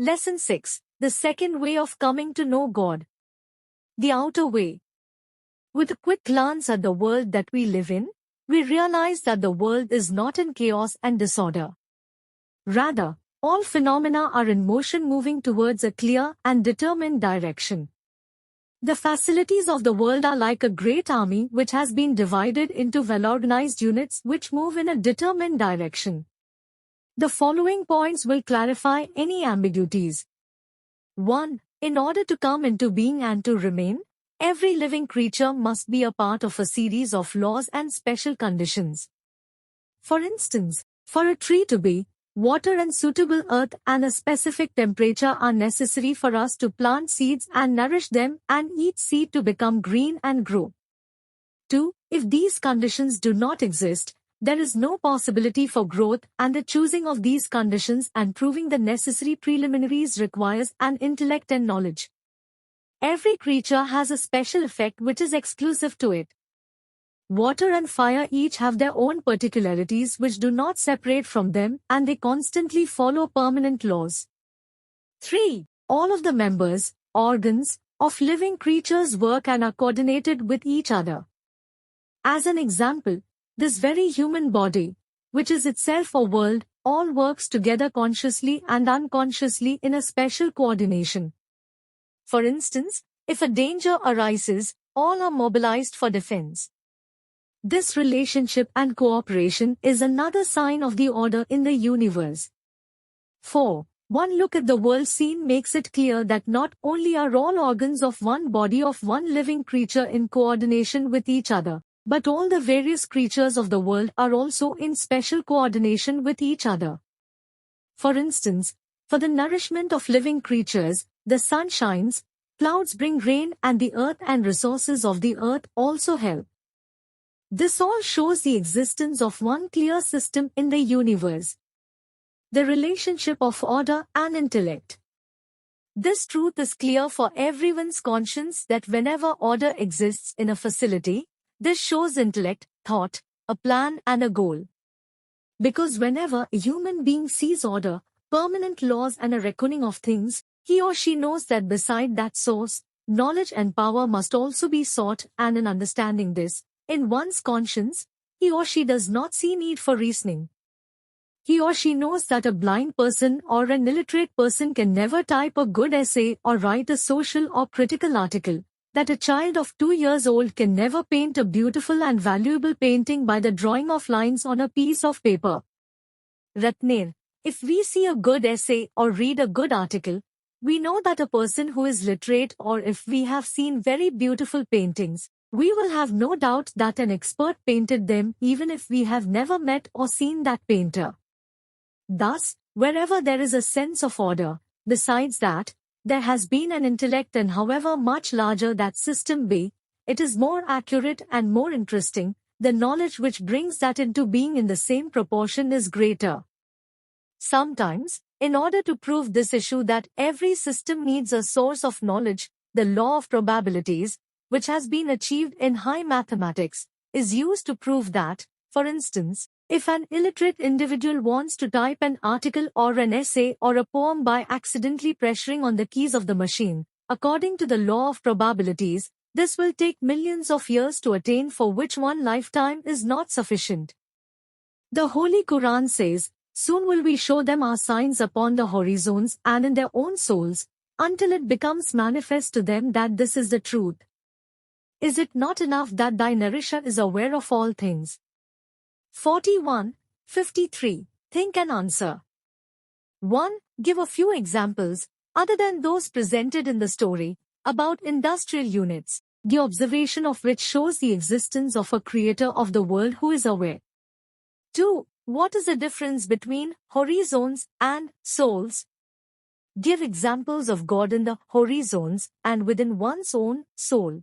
Lesson 6. The second way of coming to know God. The outer way. With a quick glance at the world that we live in, we realize that the world is not in chaos and disorder. Rather, all phenomena are in motion, moving towards a clear and determined direction. The facilities of the world are like a great army which has been divided into well-organized units which move in a determined direction. The following points will clarify any ambiguities. 1. In order to come into being and to remain, every living creature must be a part of a series of laws and special conditions. For instance, for a tree to be, water and suitable earth and a specific temperature are necessary for us to plant seeds and nourish them and each seed to become green and grow. 2. If these conditions do not exist, there is no possibility for growth, and the choosing of these conditions and proving the necessary preliminaries requires an intellect and knowledge. Every creature has a special effect which is exclusive to it. Water and fire each have their own particularities which do not separate from them, and they constantly follow permanent laws. 3. All of the members, organs, of living creatures work and are coordinated with each other. As an example, this very human body, which is itself a world, all works together consciously and unconsciously in a special coordination. For instance, if a danger arises, all are mobilized for defense. This relationship and cooperation is another sign of the order in the universe. 4. One look at the world scene makes it clear that not only are all organs of one body of one living creature in coordination with each other, but all the various creatures of the world are also in special coordination with each other. For instance, for the nourishment of living creatures, the sun shines, clouds bring rain, and the earth and resources of the earth also help. This all shows the existence of one clear system in the universe. The relationship of order and intellect. This truth is clear for everyone's conscience that whenever order exists in a facility, this shows intellect, thought, a plan and a goal. Because whenever a human being sees order, permanent laws and a reckoning of things, he or she knows that beside that source, knowledge and power must also be sought, and in understanding this, in one's conscience, he or she does not see need for reasoning. He or she knows that a blind person or an illiterate person can never type a good essay or write a social or critical article, that a child of 2 years old can never paint a beautiful and valuable painting by the drawing of lines on a piece of paper. Ratner, if we see a good essay or read a good article, we know that a person who is literate, or if we have seen very beautiful paintings, we will have no doubt that an expert painted them even if we have never met or seen that painter. Thus, wherever there is a sense of order, besides that, there has been an intellect, and however much larger that system be, it is more accurate and more interesting. The knowledge which brings that into being in the same proportion is greater. Sometimes, in order to prove this issue that every system needs a source of knowledge, the law of probabilities, which has been achieved in high mathematics, is used to prove that, for instance, if an illiterate individual wants to type an article or an essay or a poem by accidentally pressuring on the keys of the machine, according to the law of probabilities, this will take millions of years to attain, for which one lifetime is not sufficient. The Holy Quran says, "Soon will we show them our signs upon the horizons and in their own souls, until it becomes manifest to them that this is the truth." Is it not enough that thy nourisher is aware of all things? 41:53. Think and answer. 1. Give a few examples, other than those presented in the story, about industrial units, the observation of which shows the existence of a creator of the world who is aware. 2. What is the difference between horizons and souls? Give examples of God in the horizons and within one's own soul.